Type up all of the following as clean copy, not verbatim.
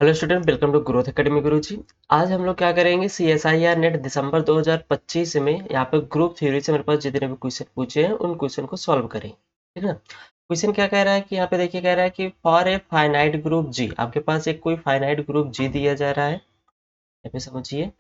Hello student, welcome to growth academy Guruji. आज हम लोग क्या करेंगे, CSIR नेट दिसंबर 2025 में यहाँ पे ग्रुप थ्योरी से मेरे पास जितने भी क्वेश्चन पूछे हैं उन क्वेश्चन को सॉल्व करेंगे। ठीक है ना। क्वेश्चन क्या कह रहा है कि यहाँ पे देखिए, कह रहा है कि फॉर ए फाइनाइट ग्रुप जी, आपके पास एक कोई फाइनाइट ग्रुप जी दिया जा रहा है। यहाँ पे समझिए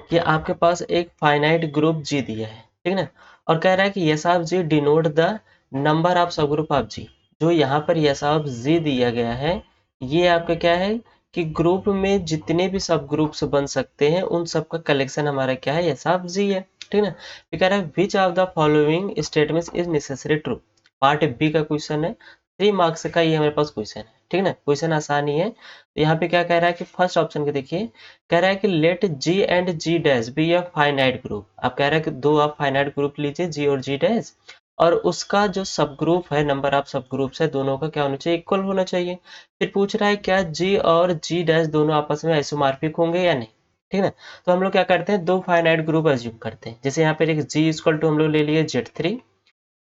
कि आपके पास एक फाइनाइट ग्रुप जी दिया है, ठीक है ना। और कह रहा है कि S of G denote the number of subgroup of G. जो यहाँ पर यस ऑफ जी दिया गया है, ये आपका क्या है कि ग्रुप में जितने भी सब ग्रुप्स बन सकते हैं उन सब का कलेक्शन हमारा क्या है, यस ऑफ जी है। ठीक है ना। ये कह रहा है which of the following statements is necessary true. Part B का क्वेश्चन है, 3 मार्क्स का ये हमारे पास क्वेश्चन है। ठीक है ना। क्वेश्चन आसान ही है। तो यहाँ पे क्या कह रहा है कि फर्स्ट ऑप्शन के देखिए, कह रहा है कि let G and G dash be a finite group. अब कह रहा है कि दो आप फाइनाइट ग्रुप लीजिए, जी और जी डैश, और उसका जो सब ग्रुप है, नंबर ऑफ सब ग्रुप्स है, दोनों का क्या होना चाहिए, इक्वल होना चाहिए। फिर पूछ रहा है क्या जी और जी डैश दोनों आपस में आइसोमॉर्फिक होंगे या नहीं। ठीक है ना। तो हम लोग क्या करते हैं, दो फाइनाइट ग्रुप एज्यूम करते हैं। जैसे यहाँ पे एक जी इक्वल टू हम लोग ले लिए Z3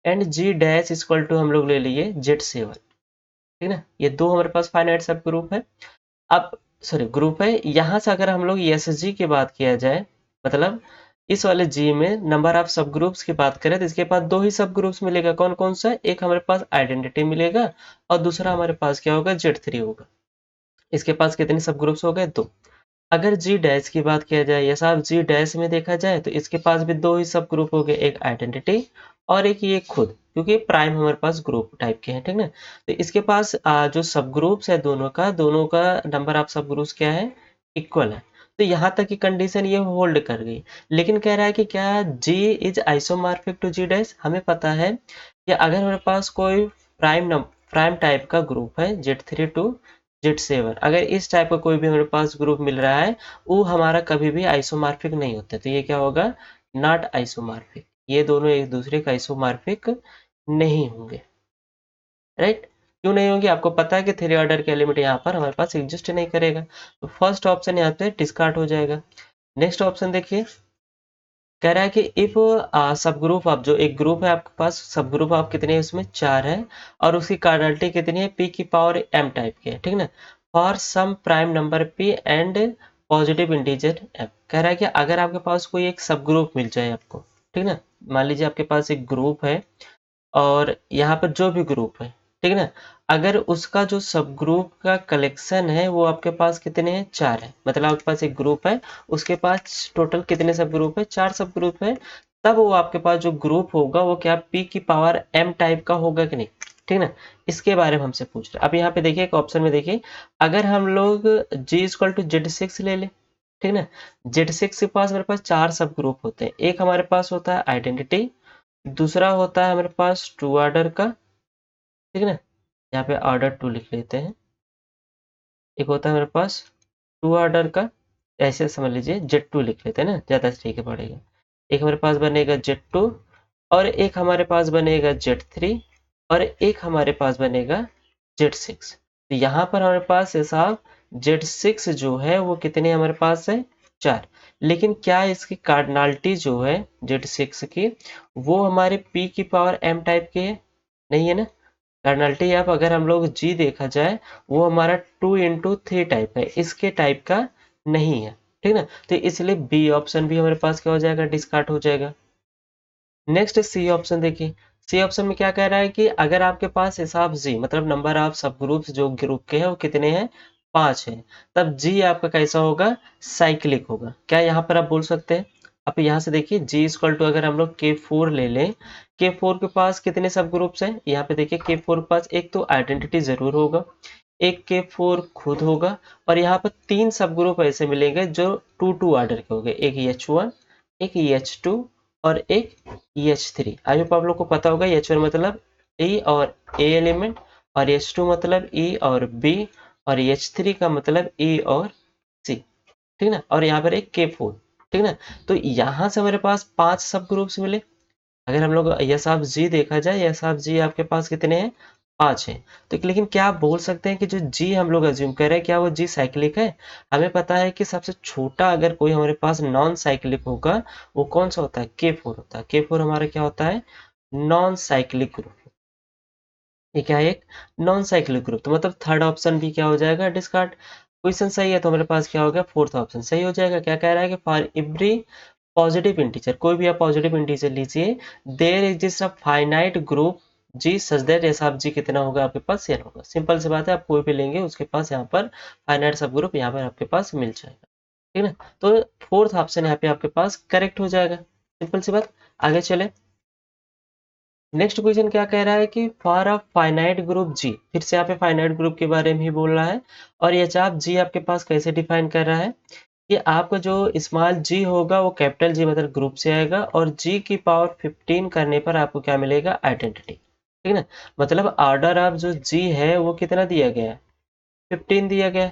and G dash equal to हम लोग ले लिए Z7। ठीक है ना। ये दो हमारे पास फाइनाइट सब ग्रुप है। अब सॉरी ग्रुप है। यहाँ से अगर हम लोग एस जी की बात किया जाए, मतलब इस वाले जी में नंबर ऑफ सब ग्रुप्स की बात करें तो इसके पास दो ही सब ग्रुप्स मिलेगा। कौन कौन सा, एक हमारे पास आइडेंटिटी मिलेगा और दूसरा हमारे पास क्या होगा, Z3 होगा। इसके पास कितने सब ग्रुप्स हो गए, दो। अगर जी डैश की बात किया जाए या साहब जी डैश में देखा जाए तो इसके पास भी दो ही सब ग्रुप हो गए, एक आइडेंटिटी और एक ये खुद, क्योंकि प्राइम हमारे पास ग्रुप टाइप के हैं। ठीक ना। तो इसके पास जो सब ग्रुप्स है दोनों का नंबर ऑफ सब ग्रुप्स क्या है, इक्वल है। तो यहाँ तक की कंडीशन ये होल्ड कर गई। लेकिन कह रहा है कि क्या G is isomorphic to G dash. हमें पता है कि अगर हमारे पास कोई प्राइम टाइप का ग्रुप है Z3 टू Z7, अगर इस टाइप का कोई भी हमारे पास ग्रुप मिल रहा है, वो हमारा कभी भी आइसोमॉर्फिक नहीं होता। तो ये क्या होगा, नॉट आइसोमॉर्फिक। ये दोनों एक दूसरे का आइसोमॉर्फिक नहीं होंगे। राइट। क्यों नहीं होंगे, आपको पता है कि थ्री ऑर्डर के एलिमेंट यहाँ पर हमारे पास एग्जिस्ट नहीं करेगा। तो फर्स्ट ऑप्शन यहाँ पे डिस्कार्ड हो जाएगा। नेक्स्ट ऑप्शन देखिए, कह रहा है कि इफ सब ग्रुप ऑफ, जो एक ग्रुप है आपके पास, सब ग्रुप ऑफ कितने हैं, उसमें 4 है और उसकी कार्डिनलिटी कितनी है, p की पावर m टाइप की है। ठीक है ना। For some prime number p and positive integer m। कह रहा है कि अगर आपके पास कोई एक सब ग्रुप मिल जाए आपको, ठीक है ना। मान लीजिए आपके पास एक ग्रुप है और यहाँ पर जो भी ग्रुप है, ठीक है ना, अगर उसका जो सब ग्रुप का कलेक्शन है वो आपके पास कितने हैं, 4 है। मतलब आपके पास एक ग्रुप है, उसके पास टोटल कितने सब ग्रुप है, 4 सब ग्रुप है। तब वो आपके पास जो ग्रुप होगा वो क्या, p की पावर m टाइप का होगा कि नहीं। ठीक है ना। इसके बारे में हमसे पूछ रहे हैं। अब यहाँ पे देखिए एक ऑप्शन में देखिए, अगर हम लोग g इक्वल टू Z6 ले लें, ठीक है ना। Z6 के पास मेरे पास 4 सब ग्रुप होते हैं। एक हमारे पास होता है आइडेंटिटी, दूसरा होता है हमारे पास टू ऑर्डर का, ठीक है ना। यहाँ पे ऑर्डर 2 लिख लेते हैं। एक होता है हमारे पास टू ऑर्डर का, ऐसे समझ लीजिए Z2 लिख लेते हैं ना, ज़्यादा ठीक है पड़ेगा। एक हमारे पास बनेगा Z2 और एक हमारे पास बनेगा Z3 और एक हमारे पास बनेगा Z6। तो यहाँ पर हमारे पास हिसाब Z6 जो है वो कितने हमारे पास है, 4। लेकिन क्या इसकी कार्डिनलिटी जो है Z6 की, वो हमारे p की पावर m टाइप की है, नहीं है ना। कार्डिनलिटी आप अगर हम लोग जी देखा जाए, वो हमारा 2 into 3 टाइप है, इसके टाइप का नहीं है। ठीक ना। तो इसलिए बी ऑप्शन भी हमारे पास क्या हो जाएगा, डिस्कार्ड हो जाएगा। नेक्स्ट सी ऑप्शन देखिए। सी ऑप्शन में क्या कह रहा है कि अगर आपके पास हिसाब जी, मतलब नंबर ऑफ सब ग्रुप्स जो ग्रुप के हैं वो कितने हैं, 5 हैं, तब जी आपका कैसा होगा, साइक्लिक होगा। क्या यहाँ पर आप बोल सकते हैं। अब यहाँ से देखिए जी इक्वल टू, अगर हम लोग K4 ले लें, K4 के पास कितने सब ग्रुप्स हैं, यहाँ पे देखिए K4 के पास एक तो आइडेंटिटी जरूर होगा, एक K4 खुद होगा, और यहाँ पर 3 सब ग्रुप ऐसे मिलेंगे जो 2 ऑर्डर के होंगे, एक H1, एक H2 और एक EH3। आई होप आप लोग को पता होगा, H1 मतलब E और A एलिमेंट, और H2 मतलब E और B, और EH3 का मतलब E और C। ठीक ना। और यहाँ पर एक K4। ठीक ना। तो यहाँ से हमारे पास 5 सब ग्रुप्स मिले। अगर हम लोग यस ऑफ जी देखा जाए, यस ऑफ जी आपके पास कितने हैं, 5 हैं। तो लेकिन क्या आप बोल सकते हैं कि जो जी हम लोग अज्यूम कर रहे हैं, क्या वो जी साइक्लिक है। हमें पता है कि सबसे छोटा अगर कोई हमारे पास नॉन साइक्लिक होगा, वो कौन सा होता है, K4 होता है। K4 हमारा क्या होता है, नॉन साइक्लिक ग्रुप। ये क्या है, एक नॉन साइक्लिक ग्रुप, तो मतलब थर्ड ऑप्शन भी क्या हो जाएगा, डिस्कार्ड। क्वेश्चन सही है तो हमारे पास क्या हो गया, फोर्थ ऑप्शन सही हो जाएगा। क्या कह रहा है कि फॉर एवरी पॉजिटिव इंटीजर, कोई भी आप पॉजिटिव इंटीजर लीजिए, there exist a finite group G such that, ऐसा आप जी कितना होगा आपके पास n होगा। सिंपल सी बात है, आप कोई भी लेंगे उसके पास यहाँ पर फाइनाइट सब ग्रुप यहाँ पर आपके पास मिल जाएगा, ठीक है ना। तो फोर्थ ऑप्शन यहाँ पे आपके पास करेक्ट हो जाएगा, सिंपल सी बात। आगे चले, नेक्स्ट क्वेश्चन क्या कह रहा है कि फॉर अ फाइनाइट ग्रुप जी, फिर से यहाँ पे फाइनाइट ग्रुप के बारे में ही बोल रहा है। और ये चाप जी आपके पास कैसे डिफाइन कर रहा है कि आपका जो स्मॉल जी होगा वो कैपिटल जी मतलब ग्रुप से आएगा, और जी की पावर 15 करने पर आपको क्या मिलेगा, आइडेंटिटी, ठीक है ना। मतलब ऑर्डर ऑफ जो जी है वो कितना दिया गया है, 15 दिया गया है,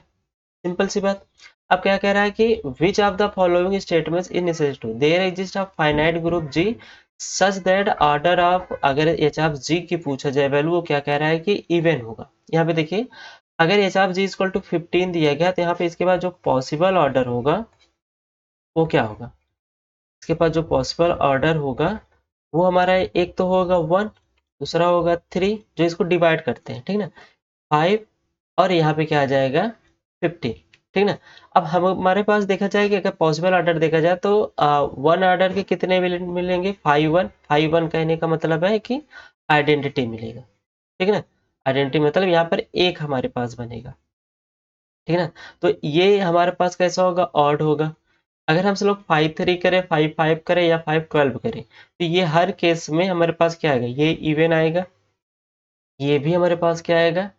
सिंपल सी बात। अब क्या कह रहा है कि which of the following statements in necessary to there exist a finite group G such that order of, अगर एच ऑफ जी की पूछा जाए वैल्यू, वो क्या कह रहा है कि इवन होगा। यहाँ पे देखिए, अगर H of G equal to 15 दिया गया तो यहाँ पे इसके बाद जो पॉसिबल ऑर्डर होगा वो क्या होगा, इसके पास जो पॉसिबल ऑर्डर होगा वो हमारा एक तो होगा 1, दूसरा होगा 3, जो इसको डिवाइड करते हैं, ठीक ना, 5, और यहाँ पे क्या आ जाएगा 50, ठीक ना। अब हम हमारे पास देखा जाए कि अगर पॉसिबल ऑर्डर देखा जाए तो वन ऑर्डर के कितने मिलेंगे, 5 1, 5 1 कहने का मतलब है कि आइडेंटिटी मिलेगा, ठीक है ना। आइडेंटिटी मतलब यहाँ पर एक हमारे पास बनेगा, ठीक है ना। तो ये हमारे पास कैसा होगा, ऑड होगा। अगर हम सब लोग 5 3 करें, 5 5 करें या 5 12 करें, तो ये हर केस में हमारे पास क्या आएगा, ये इवन आएगा, ये भी हमारे पास क्या आएगा,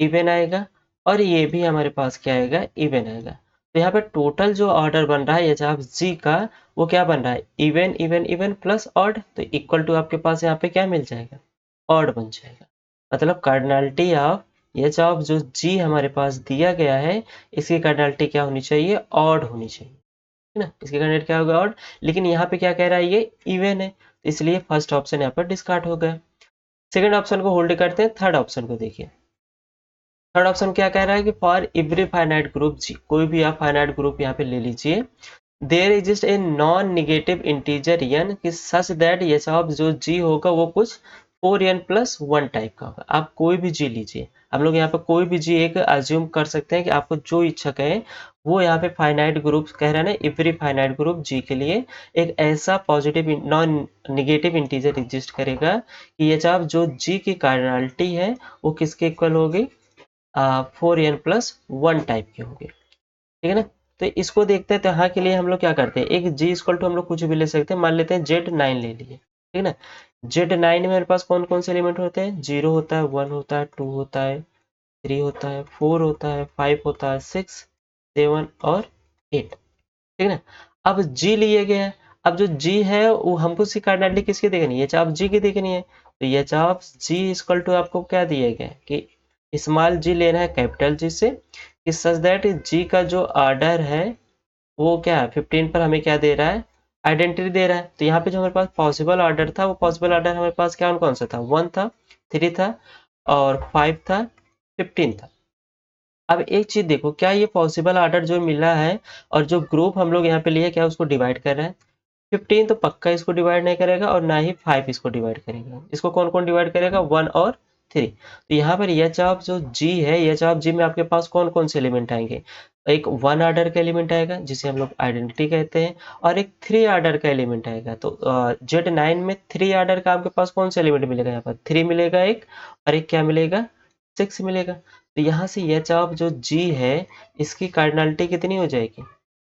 इवन आएगा, और ये भी हमारे पास क्या आएगा, इवन आएगा। तो यहाँ पे टोटल जो ऑर्डर बन रहा है एच ऑफ जी का, वो क्या बन रहा है, even even even plus odd, तो इक्वल टू आपके पास यहाँ पे क्या मिल जाएगा, ऑड बन जाएगा। मतलब कार्डिनलिटी ऑफ एच ऑफ जो जी हमारे पास दिया गया है, इसकी कार्डिनलिटी क्या होनी चाहिए, ऑड होनी चाहिए, है ना। इसकी कार्डिनलिटी क्या होगा, ऑड। लेकिन यहाँ पे क्या कह रहा है, ये इवन है, तो इसलिए फर्स्ट ऑप्शन यहाँ पर डिस्कार्ड हो गया। सेकंड ऑप्शन को होल्ड करते हैं, थर्ड ऑप्शन को देखिए। थर्ड ऑप्शन क्या कह रहा है कि for every finite group G, कोई भी आप फाइनाइट ग्रुप यहाँ पे ले लीजिए, there exist a non negative integer n कि सच दैट ये सब जो g होगा वो कुछ 4n+1 टाइप का होगा। आप कोई भी g लीजिए, हम लोग यहाँ पे कोई भी g एक अज्यूम कर सकते हैं कि आपको जो इच्छा कहे वो यहाँ पे फाइनाइट ग्रुप कह रहा है ना, एवरी फाइनाइट ग्रुप जी के लिए एक ऐसा positive non negative integer exist करेगा कि ये सब जो g की कार्डिनलिटी है वो किसके इक्वल होगी, 4n+1 टाइप की होगी, ठीक है ना। तो इसको देखते हैं, तो यहाँ के लिए हम लोग क्या करते हैं, एक जी इक्वल टू हम लोग कुछ भी ले सकते हैं, मान लेते हैं Z9 ले लिए, ठीक है ना। Z9 में मेरे पास कौन कौन से एलिमेंट होते हैं, 0 होता है, 1 होता है, 2 होता है, 3 होता है, 4 होता है, 5 होता है, 6 7 और 8, ठीक है ना। अब जी लिए गए हैं, अब जो जी है वो हमको सी कार्डिनलिटी किसकी देखनी है, ये चाप जी की देखनी है, तो ये चाप जी इक्वल टू आपको क्या दिया गया है कि स्मॉल जी लेना है कैपिटल जी से, कि सच दैट जी का जो ऑर्डर है वो क्या है, 15 पर हमें क्या दे रहा है, आइडेंटिटी दे रहा है। तो यहाँ पे जो हमारे पास पॉसिबल ऑर्डर था, वो पॉसिबल ऑर्डर हमारे पास क्या कौन सा था, 1 था, 3 था, और 5 था, 15 था। अब एक चीज देखो, क्या ये पॉसिबल ऑर्डर जो मिला है और जो ग्रुप हम लोग यहाँ पे लिए क्या उसको डिवाइड कर रहे हैं, 15 तो पक्का इसको डिवाइड नहीं करेगा, और ना ही 5 इसको डिवाइड करेगा। इसको कौन कौन डिवाइड करेगा, 1 और 3। तो यहाँ पर एच ऑफ जो जी है, एच ऑफ जी में आपके पास कौन कौन से एलिमेंट आएंगे, एक 1 ऑर्डर का एलिमेंट आएगा जिसे हम लोग आइडेंटिटी कहते हैं, और एक 3 ऑर्डर का एलिमेंट आएगा। तो Z9 में 3 ऑर्डर का आपके पास कौन सा एलिमेंट मिलेगा, यहाँ पर 3 मिलेगा एक, और एक क्या मिलेगा, 6 मिलेगा। तो यहाँ से एच ऑफ जो जी है इसकी कार्डिनलिटी कितनी हो जाएगी,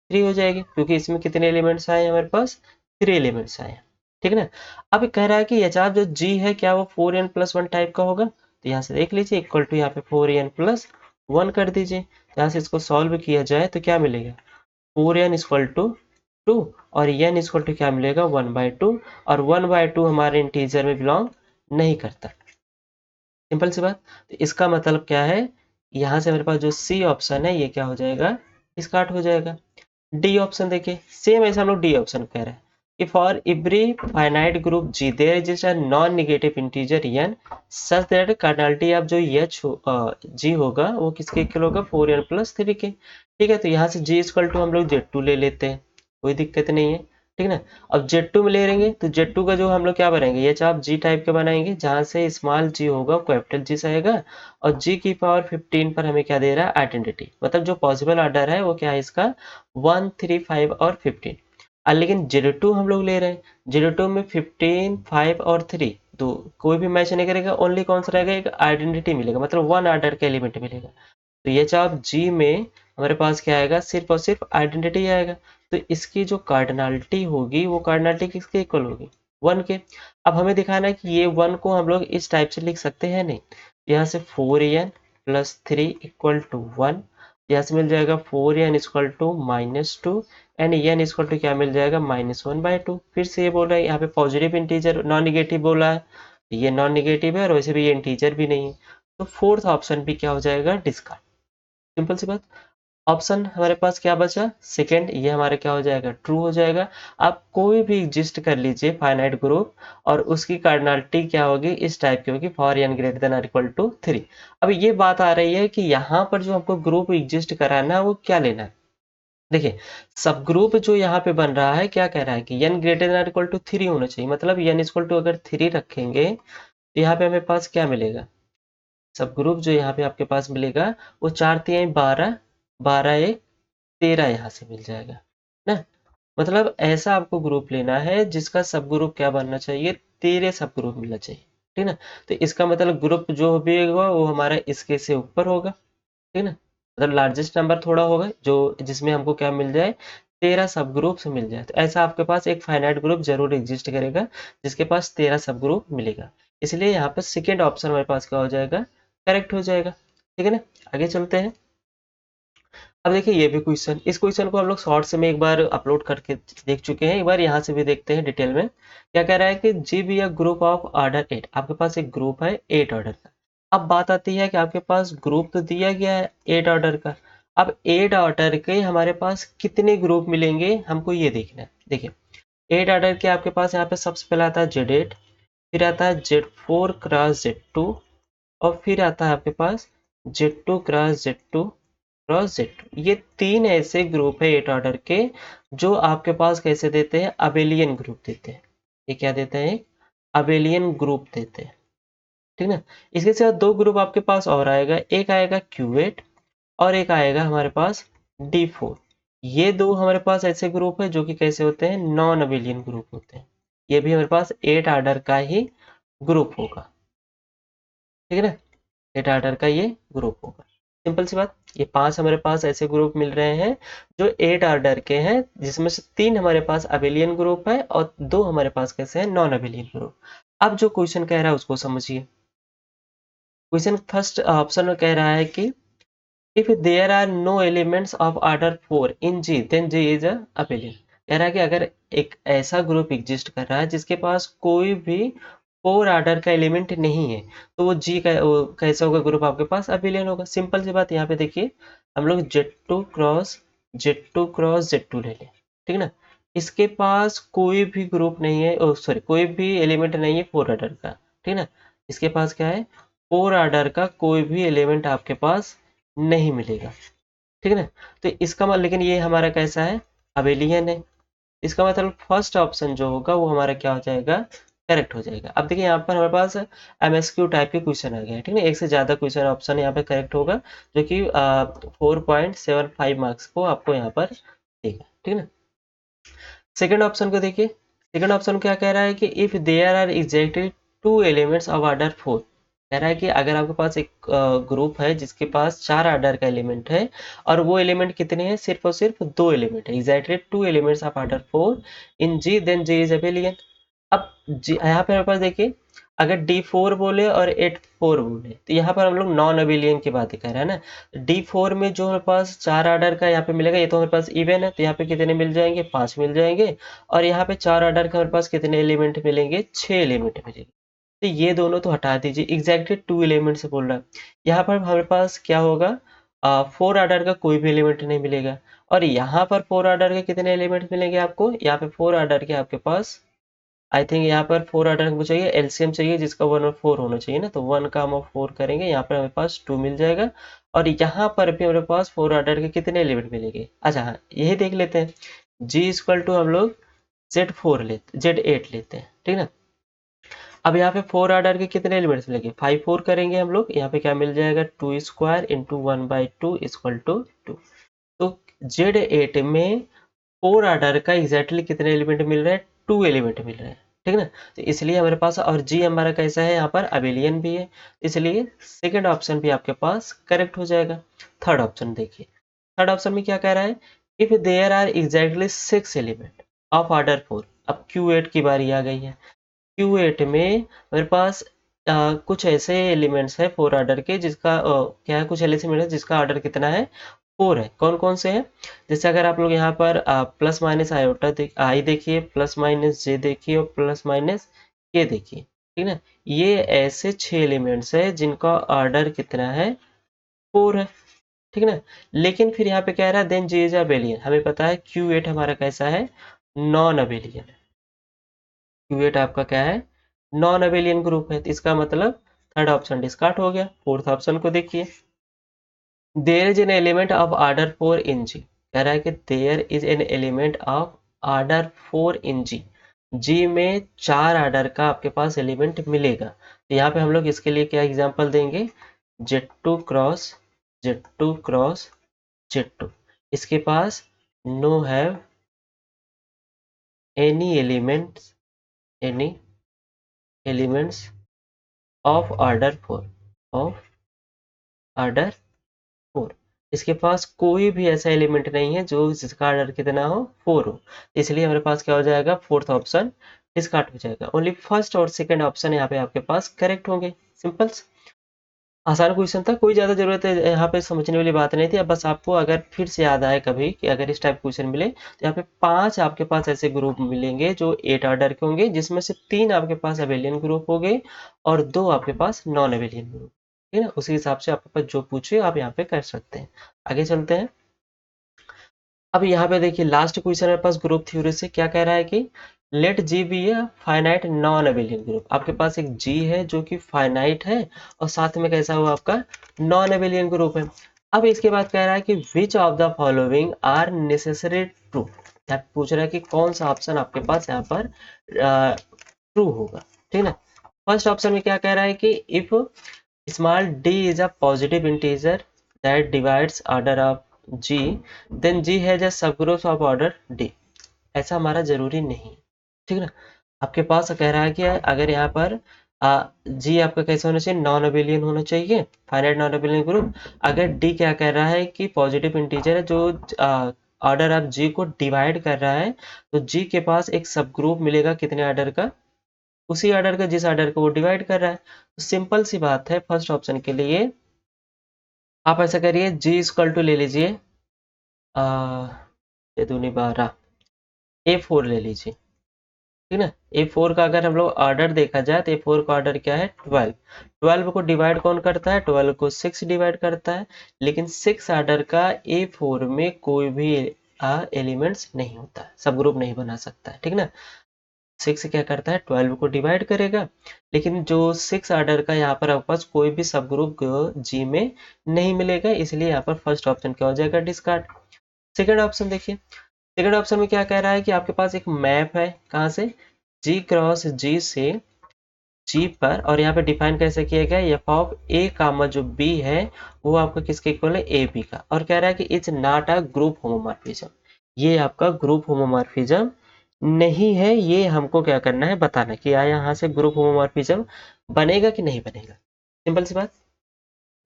3 हो जाएगी, क्योंकि इसमें कितने एलिमेंट्स आए हमारे पास, 3 एलिमेंट्स आए हैं, ठीक है ना। अब कह रहा है कि एच ऑफ जो जी है क्या वो 4n+1 टाइप का होगा, तो यहाँ से देख लीजिए इक्वल टू यहाँ पे 4n+1 कर दीजिए। यहाँ से इसको सॉल्व किया जाए तो क्या मिलेगा, 4n=2, और n क्या मिलेगा, 1/2, और 1/2 हमारे इंटीजर में बिलोंग नहीं करता, सिंपल सी बात। तो इसका मतलब क्या है, यहाँ से मेरे पास जो सी ऑप्शन है ये क्या हो जाएगा, डिस्कार्ड हो जाएगा। डी ऑप्शन देखिए, सेम ऐसा हम लोग डी ऑप्शन कह रहे हैं कि for every finite group G there exist a non negative integer n such that cardinality of जो एच जी होगा वो किसके इक्वल होगा, 4n+3 के, ठीक है। तो यहाँ से जी इक्वल टू हम लोग Z2 ले लेते हैं, कोई दिक्कत नहीं है, ठीक है ना। अब Z2 में ले लेंगे तो Z2 का जो हम लोग क्या बनाएंगे, ये चाप G टाइप के बनाएंगे जहां से स्मॉल g होगा कैपिटल G से आएगा, और G की पावर 15 पर हमें क्या दे रहा है, आइडेंटिटी, मतलब जो पॉसिबल ऑर्डर है वो क्या है इसका 1, 3, 5 और 15। लेकिन Z2 हम लोग ले रहे हैं, Z2 में 15, 5 और 3 तो कोई भी मैच नहीं करेगा, ओनली कौन सा रहेगा, एक आइडेंटिटी मिलेगा, मतलब वन ऑर्डर का एलिमेंट मिलेगा। तो ये चाप जी में हमारे पास क्या आएगा, सिर्फ और सिर्फ आइडेंटिटी आएगा। तो इसकी जो कार्डिनलिटी होगी वो कार्डिनलिटी किसके इक्वल होगी, 1 के। अब हमें दिखाना है कि ये 1 को हम लोग इस टाइप से लिख सकते हैं नहीं, यहाँ से 4n प्लस 3 इक्वल टू 1, यहाँ से मिल जाएगा 4n equal to -2 and n equal to क्या मिल जाएगा, -1/2। फिर से ये बोल रहा है यहाँ पे पॉजिटिव इंटीजर नॉन निगेटिव बोला है, ये नॉन निगेटिव है और वैसे भी ये इंटीजर भी नहीं है, तो फोर्थ ऑप्शन भी क्या हो जाएगा, डिस्कार्ड। सिंपल सी बात। ऑप्शन हमारे पास क्या बचा, सेकेंड, ये हमारा क्या हो जाएगा, ट्रू हो जाएगा। आप कोई भी एग्जिस्ट कर लीजिए फाइनाइट ग्रुप और उसकी कार्डिनलिटी क्या होगी, इस टाइप की होगी, फॉर n ग्रेटर देन और इक्वल टू 3। अब ये बात आ रही है कि यहाँ पर जो हमको ग्रुप एग्जिस्ट कराना है वो क्या लेना है। देखिए, सब ग्रुप जो यहाँ पे बन रहा है क्या कह रहा है कि n ग्रेटर देन और इक्वल टू 3 होना चाहिए, मतलब n इक्वल टू अगर 3 रखेंगे तो यहाँ पे हमें पास क्या मिलेगा, सब ग्रुप जो यहाँ पे आपके पास मिलेगा वो 4 3 12, 12 1 13 यहाँ से मिल जाएगा ना। मतलब ऐसा आपको ग्रुप लेना है जिसका सब ग्रुप क्या बनना चाहिए, 13 सब ग्रुप मिलना चाहिए, ठीक ना। तो इसका मतलब ग्रुप जो भी होगा वो हमारा इसके से ऊपर होगा, ठीक ना, मतलब लार्जेस्ट नंबर थोड़ा होगा जो जिसमें हमको क्या मिल जाए, 13 सब ग्रुप से मिल जाए। तो ऐसा आपके पास एक फाइनाइट ग्रुप जरूर एग्जिस्ट करेगा जिसके पास 13 सब ग्रुप मिलेगा, इसलिए यहाँ पर सेकेंड ऑप्शन हमारे पास क्या हो जाएगा, करेक्ट हो जाएगा, ठीक है ना। आगे चलते हैं। अब देखिए ये भी क्वेश्चन, इस क्वेश्चन को हम लोग शॉर्ट्स में एक बार अपलोड करके देख चुके हैं, एक बार यहाँ से भी देखते हैं डिटेल में। क्या कह रहा है कि G be a group of order 8, आपके पास एक ग्रुप है 8 ऑर्डर का। अब बात आती है कि आपके पास ग्रुप तो दिया गया है 8 ऑर्डर का, अब 8 ऑर्डर के हमारे पास कितने ग्रुप मिलेंगे हमको ये देखना है। देखिए 8 ऑर्डर के आपके पास यहाँ पे सबसे पहले आता है Z8, फिर आता है Z4 क्रॉस Z2, और फिर आता है आपके पास Z2 cross Z2 cross Z2। ये तीन ऐसे ग्रुप है 8 ऑर्डर के जो आपके पास कैसे देते हैं, अबेलियन ग्रुप देते हैं। ये क्या देते हैं, अबेलियन ग्रुप देते हैं, ठीक ना। इसके साथ दो ग्रुप आपके पास और आएगा, एक आएगा Q8 और एक आएगा हमारे पास D4। ये दो हमारे पास ऐसे ग्रुप है जो कि कैसे होते हैं, नॉन अबेलियन ग्रुप होते हैं। ये भी हमारे पास 8 ऑर्डर का ही ग्रुप होगा, ठीक है ना, 8 ऑर्डर का ये ग्रुप होगा। सिंपल सी बात, ये 5 हमारे पास ऐसे ग्रुप मिल रहे हैं जो 8 ऑर्डर के हैं, जिसमें से 3 हमारे पास अबेलियन ग्रुप है और 2 हमारे पास कैसे हैं, नॉन अबेलियन ग्रुप। अब जो क्वेश्चन कह रहा है उसको समझिए। क्वेश्चन फर्स्ट ऑप्शन में कह रहा है कि if there are no elements of order 4 in G then G is a abelian. कह रहा है कि अगर एक ऐसा ग्रुप एग्जिस्ट कर रहा है जिसके पास कोई भी 4 ऑर्डर का एलिमेंट नहीं है, तो वो जी का वो कैसा होगा ग्रुप, आपके पास अबेलियन होगा। सिंपल सी बात, यहाँ पे देखिए हम लोग Z2 ले लें, ठीक ना। इसके पास कोई भी ग्रुप नहीं है, सॉरी कोई भी एलिमेंट नहीं है 4 ऑर्डर का, ठीक ना। इसके पास क्या है, 4 ऑर्डर का कोई भी एलिमेंट आपके पास नहीं मिलेगा, ठीक है ना। तो इसका मतलब, लेकिन ये हमारा कैसा है, अबेलियन है। इसका मतलब फर्स्ट ऑप्शन जो होगा वो हमारा क्या हो जाएगा, करेक्ट हो जाएगा। अब देखिए यहाँ पर हमारे पास एमएसक्यू टाइप के क्वेश्चन आ गए हैं, ठीक है, एक से ज्यादा क्वेश्चन ऑप्शन यहाँ पे करेक्ट होगा जो कि 4.75 मार्क्स को आपको यहाँ पर देगा, ठीक है ना। सेकंड ऑप्शन को देखिए, सेकंड ऑप्शन क्या कह रहा है कि if there are exactly 2 elements of order 4। कह रहा है कि अगर आपके पास एक ग्रुप है जिसके पास 4 ऑर्डर का एलिमेंट है और वो एलिमेंट कितने हैं, सिर्फ और सिर्फ 2 एलिमेंट है, exactly 2 elements of order 4 in G then G is abelian. अब जी यहाँ पे हमारे पास देखिए, अगर D4 बोले और 8 4 बोले तो यहाँ पर हम लोग नॉन अबेलियन की बात कर रहे हैं ना। D4 में जो हमारे पास 4 ऑर्डर का यहाँ पे मिलेगा, ये तो हमारे पास इवन है, तो यहाँ पे कितने मिल जाएंगे, 5 मिल जाएंगे। और यहाँ पे 4 ऑर्डर का हमारे पास कितने एलिमेंट मिलेंगे, 6 एलिमेंट मिलेंगे। तो ये दोनों तो हटा दीजिए, एग्जैक्टली 2 एलिमेंट से बोल रहा है। यहाँ पर हमारे पास क्या होगा, 4 ऑर्डर का कोई भी एलिमेंट नहीं मिलेगा। और यहाँ पर 4 ऑर्डर के कितने एलिमेंट मिलेंगे आपको, यहाँ पे 4 ऑर्डर के आपके पास, आई थिंक यहाँ पर 4 ऑर्डर हमको चाहिए, एलसीएम चाहिए जिसका 1 और 4 होना चाहिए ना, तो 1 का हम 4 करेंगे, यहाँ पर हमारे पास 2 मिल जाएगा। और यहाँ पर भी हमारे पास 4 ऑर्डर के कितने एलिमेंट मिलेंगे, अच्छा हाँ यही देख लेते हैं। जी इक्वल टू हम लोग Z8 लेते हैं, ठीक है ना। अब यहाँ पे 4 ऑर्डर के कितने एलिमेंट्स मिलेंगे, 5 4 करेंगे हम लोग, यहाँ पे क्या मिल जाएगा 2 स्क्वायर इंटू 1/2 इक्वल टू 2। तो Z8 में 4 ऑर्डर का एग्जैक्टली कितने एलिमेंट मिल रहे हैं, 2 एलिमेंट मिल रहे हैं, ठीक है ना। तो इसलिए हमारे पास, और जी हमारा कैसा है यहाँ पर अबेलियन भी है, इसलिए सेकंड ऑप्शन भी आपके पास करेक्ट हो जाएगा। थर्ड ऑप्शन देखिए, थर्ड ऑप्शन में क्या कह रहा है, if there are exactly 6 element of order 4। अब Q8 की बारी आ गई है। Q8 में मेरे पास कुछ ऐसे एलिमेंट्स हैं 4 ऑर्डर के, जिसका क्या है, कुछ ऐसे एलिमेंट्स जिसका ऑर्डर कितना है, 4 है। कौन कौन से हैं, जैसे अगर आप लोग यहाँ पर प्लस माइनस आयोटा आई देखिए, प्लस माइनस जे देखिए, और प्लस माइनस के देखिए, ठीक है ना। ये ऐसे 6 एलिमेंट्स है जिनका ऑर्डर कितना है, 4 है, ठीक है ना। लेकिन फिर यहाँ पे कह रहा है देन जे इज अबेलियन, हमें पता है Q8 हमारा कैसा है, नॉन अबेलियन है। Q8 आपका क्या है, नॉन अबेलियन ग्रुप है, तो इसका मतलब थर्ड ऑप्शन डिस्कार्ड हो गया। फोर्थ ऑप्शन को देखिए, there is an element of order 4 in G, कह रहा है कि there is an element of order 4 in G, G में 4 ऑर्डर का आपके पास एलिमेंट मिलेगा। तो यहाँ पे हम लोग इसके लिए क्या एग्जांपल देंगे, Z2 cross Z2 cross Z2, इसके पास no have any elements of order 4, of order 4, इसके पास कोई भी ऐसा एलिमेंट नहीं है जो जिसका ऑर्डर कितना हो, 4 हो। इसलिए हमारे पास क्या हो जाएगा, फोर्थ ऑप्शन डिस्कार्ड हो जाएगा। ओनली फर्स्ट और सेकंड ऑप्शन यहाँ पे आपके पास करेक्ट होंगे। सिंपल आसान क्वेश्चन था, कोई ज़्यादा ज़रूरत है यहाँ पे समझने वाली बात नहीं थी। अब बस आपको अगर फिर से याद आए कभी कि अगर इस टाइप क्वेश्चन मिले, तो यहाँ पे 5 आपके पास ऐसे ग्रुप मिलेंगे जो 8 ऑर्डर के होंगे, जिसमें से 3 आपके पास अबेलियन ग्रुप हो गए और 2 आपके पास नॉन अबेलियन ग्रुप, ठीक है ना। उसी हिसाब से आपके पास जो पूछे आप यहाँ पे कर सकते हैं। आगे चलते हैं। अब यहाँ पे देखिए लास्ट क्वेश्चन मेरे पास ग्रुप थ्योरी से क्या कह रहा है कि let G be a finite non abelian group. आपके पास एक जी है जो कि फाइनाइट है और साथ में कैसा हुआ आपका नॉन अबेलियन ग्रुप है। अब इसके बाद कह रहा है कि which of the following are necessary true, पूछ रहा है कि कौन सा ऑप्शन आपके पास यहाँ पर ट्रू होगा, ठीक है ना। फर्स्ट ऑप्शन में क्या कह रहा है कि if small d is a positive integer that divides order of g, then g has a subgroup of order d। ऐसा हमारा जरूरी नहीं, ठीक है ना। आपके पास कह रहा है कि अगर यहाँ पर जी आपका कैसे होना चाहिए, नॉन अबेलियन होना चाहिए, फाइनाइट नॉन अबेलियन ग्रुप। अगर डी क्या कह रहा है कि पॉजिटिव इंटीजर है जो ऑर्डर ऑफ जी को डिवाइड कर रहा है, तो जी के पास एक सब ग्रुप मिलेगा कितने ऑर्डर का, उसी ऑर्डर का जिस ऑर्डर को वो डिवाइड कर रहा है। तो सिंपल सी बात है, फर्स्ट ऑप्शन के लिए आप ऐसा करिए, जी इक्वल टू ले लीजिए ये दूनी 12, A4 ले लीजिए, ठीक है ना। A4 का अगर हम लोग ऑर्डर देखा जाए तो A4 का ऑर्डर क्या है, 12। 12 को डिवाइड कौन करता है, 12 को 6 डिवाइड करता है, लेकिन 6 ऑर्डर का A4 में कोई भी एलिमेंट्स नहीं होता है, सब ग्रुप नहीं बना सकता है, ठीक है ना। 6 क्या करता है, 12 को डिवाइड करेगा, लेकिन जो 6 ऑर्डर का यहाँ पर आपके पास कोई भी सब ग्रुप जी में नहीं मिलेगा, इसलिए यहाँ पर फर्स्ट ऑप्शन क्या हो जाएगा, डिस्कार्ड। सेकंड ऑप्शन देखिए, सेकंड ऑप्शन में क्या कह रहा है कि आपके पास एक मैप है, कहाँ से, जी क्रॉस जी से जी पर, और यहाँ पे डिफाइन कैसे किया गया, एफ ऑफ ए कामा जो बी है वो आपका किसके इक्वल है, ए बी का, और कह रहा है कि it's not a group homomorphism, ये आपका ग्रुप होमोमॉर्फिज्म नहीं है। ये हमको क्या करना है, बताना कि या यहाँ से ग्रुप होमोमॉर्फिज्म बनेगा कि नहीं बनेगा। सिंपल सी बात।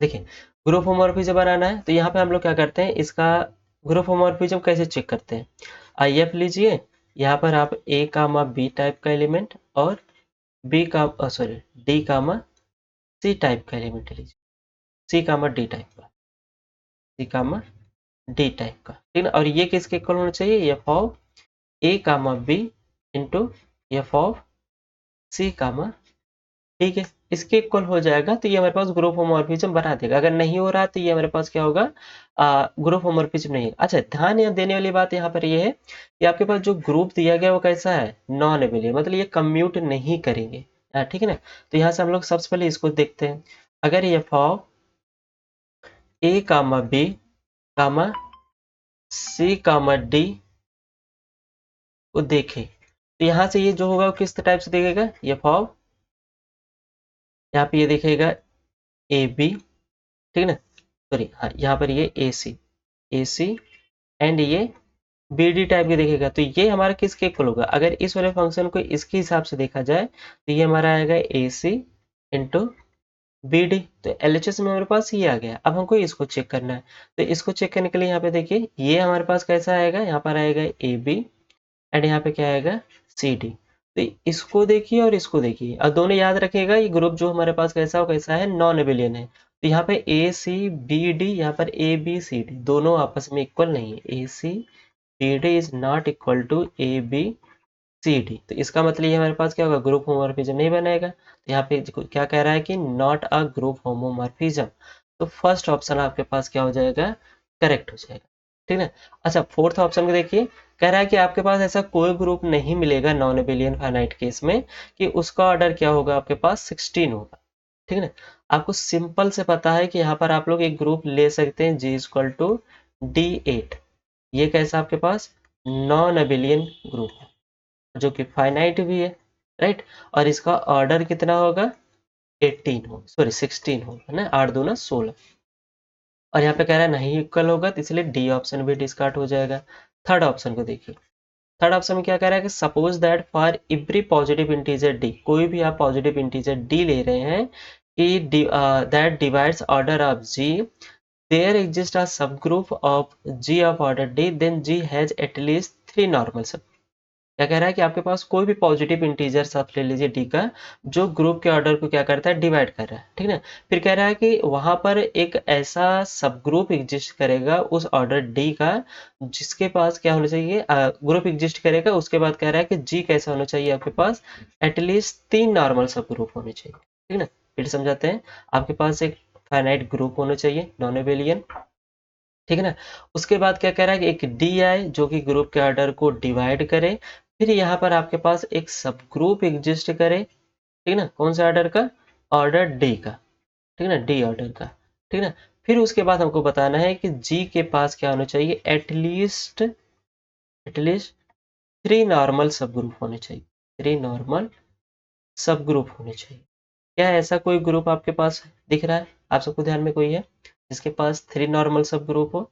देखिए ग्रुप होमोमॉर्फिज्म बनाना है तो यहाँ पे हम लोग क्या करते हैं, इसका ग्रुप होमोमॉर्फिज्म कैसे चेक करते हैं, आई एफ लीजिए, यहाँ पर आप ए कामा बी टाइप का एलिमेंट और बी का सॉरी डी कामा सी टाइप का एलिमेंट लीजिए, सी कामा डी टाइप का, सी कामा डी टाइप का, ठीक है। और ये किसके इक्वल होना चाहिए, F of A comma B into F of C comma, ठीक है, इसके इक्वल हो जाएगा तो ये हमारे पास ग्रुप होमोमॉर्फिज्म बना देगा। अगर नहीं हो रहा तो ये हमारे पास क्या होगा, ग्रुप होमोमॉर्फिज्म नहीं है। अच्छा ध्यान यहाँ देने वाली बात यहाँ पर ये है कि आपके पास जो ग्रुप दिया गया वो कैसा है, नॉन एबेलियन, मतलब ये कम्यूट नहीं करेंगे, ठीक है ना। तो यहाँ से हम लोग सबसे पहले इसको देखते हैं। अगर ये for A comma B comma C comma D को देखें तो यहाँ से ये जो होगा वो किस टाइप से दिखेगा, ये फॉर्म, यहाँ पे ये दिखेगा ए बी, ठीक ना, सॉरी हाँ यहाँ पर ये ए सी एंड ये बी डी टाइप के दिखेगा। तो ये हमारा किसके इक्वल होगा, अगर इस वाले फंक्शन को इसके हिसाब से देखा जाए तो ये हमारा आएगा ए सी इंटू बी डी। तो एल एच एस में हमारे पास ये आ गया। अब हमको इसको चेक करना है, तो इसको चेक करने के लिए यहाँ पे देखिए ये हमारे पास कैसा आएगा, यहाँ पर आएगा ए बी एंड यहाँ पे क्या आएगा सी डी। तो इसको देखिए और इसको देखिए, और दोनों याद रखिएगा ये ग्रुप जो हमारे पास कैसा है, नॉन एबिलियन है। तो यहाँ पे ए सी बी डी, यहाँ पर ए बी सी डी दोनों आपस में इक्वल नहीं है, A C B D is not equal to A B C D. तो इसका मतलब ये हमारे पास क्या होगा, ग्रुप होमोमॉर्फिज्म नहीं बनेगा। तो यहाँ पे क्या कह रहा है कि नॉट अ ग्रुप होमोमॉर्फिज्म। तो फर्स्ट ऑप्शन आपके पास क्या हो जाएगा, करेक्ट हो जाएगा, ठीक है। अच्छा फोर्थ ऑप्शन को देखिए, कह रहा है कि आपके पास ऐसा कोई ग्रुप नहीं मिलेगा नॉन एबिलियन फाइनाइट केस में कि उसका ऑर्डर क्या होगा, आपके पास 16 होगा, ठीक है ना। आपको सिंपल से पता है कि यहाँ पर आप लोग एक ग्रुप ले सकते हैं जी इक्वल टू D8। ये कैसा आपके पास नॉन एबिलियन ग्रुप है जो कि फाइनाइट भी है, राइट। और इसका ऑर्डर कितना होगा, 18 हो, सॉरी 16 होगा, है ना, 8 दूना 16। और यहाँ पे कह रहा है नहीं इक्वल होगा, तो इसलिए डी ऑप्शन भी डिस्कार्ड हो जाएगा। थर्ड ऑप्शन को देखिए, थर्ड ऑप्शन में क्या कह रहा है कि suppose that for every positive integer D, कोई भी आप पॉजिटिव इंटीजर डी ले रहे हैं कि that divides order of G, there exist a subgroup of G of order D, then G has at least 3 normal sub. क्या कह रहा है कि आपके पास कोई भी पॉजिटिव इंटीजर आप ले लीजिए डी का, जो ग्रुप के ऑर्डर को क्या करता है, डिवाइड कर रहा है, ठीक है। फिर कह रहा है कि वहां पर एक ऐसा सब ग्रुप एग्जिस्ट करेगा उस ऑर्डर डी का जिसके पास क्या होना चाहिए, ग्रुप एग्जिस्ट करेगा, उसके बाद कह रहा है कि जी कैसा होना चाहिए, आपके पास एटलीस्ट 3 नॉर्मल सब ग्रुप होने चाहिए, ठीक है ना। फिर समझाते हैं, आपके पास एक फाइनाइट ग्रुप होना चाहिए नॉन एबिलियन, ठीक है ना। उसके बाद क्या कह रहा है कि एक डी आए जो कि ग्रुप के ऑर्डर को डिवाइड करे, फिर यहाँ पर आपके पास एक सब ग्रुप एग्जिस्ट करे, ठीक है ना, कौन सा ऑर्डर का, ऑर्डर डी का, ठीक है ना, डी ऑर्डर का, ठीक है ना। फिर उसके बाद हमको बताना है कि जी के पास क्या होना चाहिए, एटलीस्ट 3 नॉर्मल सब ग्रुप होने चाहिए, 3 नॉर्मल सब ग्रुप होने चाहिए। क्या ऐसा कोई ग्रुप आपके पास दिख रहा है, आप सबको ध्यान में कोई है जिसके पास 3 नॉर्मल सब ग्रुप हो।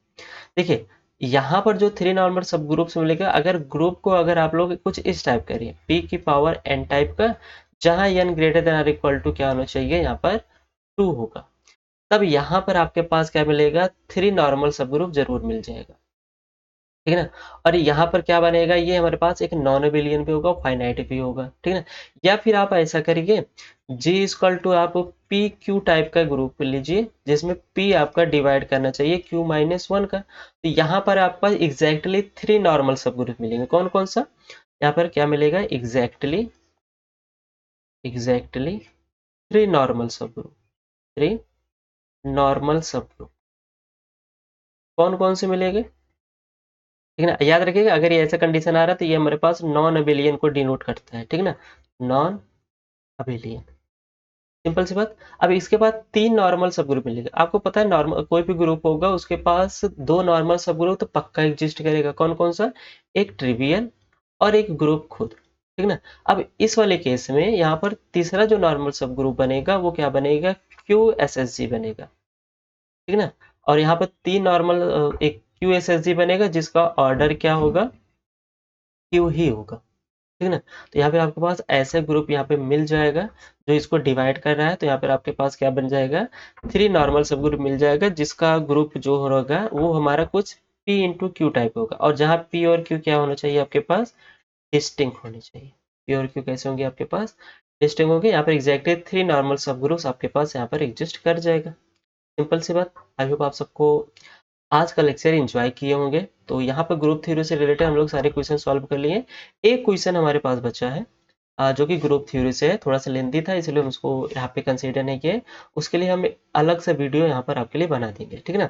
देखिए यहाँ पर जो 3 नॉर्मल सब ग्रुप्स मिलेगा, अगर ग्रुप को अगर आप लोग कुछ इस टाइप करिए, p की पावर n टाइप का, जहां n greater than or equal to क्या होना चाहिए, यहाँ पर 2 होगा, तब यहाँ पर आपके पास क्या मिलेगा, 3 नॉर्मल सब ग्रुप जरूर मिल जाएगा, ठीक है ना। और यहाँ पर क्या बनेगा, ये हमारे पास एक नॉन एबिलियन भी होगा, फाइनाइट भी होगा, ठीक है ना। या फिर आप ऐसा करिए, G इक्वल टू आप पी क्यू टाइप का ग्रुप लीजिए जिसमें P आपका डिवाइड करना चाहिए Q माइनस 1 का। तो यहाँ पर आपको एग्जैक्टली 3 नॉर्मल सब ग्रुप मिलेंगे, कौन कौन सा, यहाँ पर क्या मिलेगा, एग्जैक्टली 3 नॉर्मल सब ग्रुप, 3 नॉर्मल सब ग्रुप कौन कौन से मिलेंगे, ठीक है ना। याद रखिएगा अगर ये ऐसा कंडीशन आ रहा है तो ये हमारे पास नॉन अबेलियन को डिनोट करता है, ठीक है ना, नॉन अबेलियन, सिंपल सी बात। अब इसके बाद 3 नॉर्मल सब ग्रुप मिलेगा, आपको पता है नॉर्मल कोई भी ग्रुप होगा उसके पास 2 नॉर्मल सब ग्रुप तो पक्का एग्जिस्ट करेगा, कौन कौन सा, एक ट्रिवियल और एक ग्रुप खुद, ठीक ना। अब इस वाले केस में यहाँ पर तीसरा जो नॉर्मल सब ग्रुप बनेगा वो क्या बनेगा, क्यू एस एस जी बनेगा, ठीक ना। और यहाँ पर 3 नॉर्मल एक क्यू एस एस जी बनेगा जिसका ऑर्डर क्या होगा, क्यू ही होगा, ठीक है ना। तो यहाँ पे आपके पास ऐसे ग्रुप यहाँ पे मिल जाएगा जो इसको डिवाइड कर रहा है, तो यहाँ पर आपके पास क्या बन जाएगा, 3 नॉर्मल सब ग्रुप मिल जाएगा जिसका ग्रुप जो होगा वो हमारा कुछ p इंटू क्यू टाइप होगा, और जहाँ p और q क्या होना चाहिए आपके पास, डिस्टिंक्ट होने चाहिए। p और q कैसे होंगे आपके पास, डिस्टिंक्ट होंगे। यहाँ पर एग्जैक्टली 3 नॉर्मल सब ग्रुप्स आपके पास यहाँ पर एग्जिस्ट कर जाएगा, सिंपल सी बात। आई होप आप सबको आज का लेक्चर एंजॉय किए होंगे। तो यहाँ पर ग्रुप थ्योरी से रिलेटेड हम लोग सारे क्वेश्चन सॉल्व कर लिए। एक क्वेश्चन हमारे पास बचा है जो कि ग्रुप थ्योरी से है, थोड़ा सा लेंथी था इसलिए हम उसको यहाँ पे कंसीडर नहीं किए, उसके लिए हम अलग से वीडियो यहाँ पर आपके लिए बना देंगे, ठीक है ना।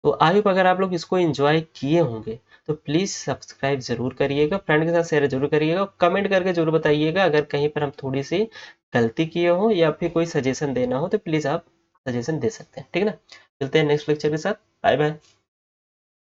तो आई होप अगर आप लोग इसको एंजॉय किए होंगे तो प्लीज़ सब्सक्राइब जरूर करिएगा, फ्रेंड के साथ शेयर जरूर करिएगा, कमेंट करके जरूर बताइएगा अगर कहीं पर हम थोड़ी सी गलती किए हो या फिर कोई सजेशन देना हो तो प्लीज़ आप सजेशन दे सकते हैं, ठीक है ना। मिलते हैं नेक्स्ट लेक्चर के साथ, बाय बाय।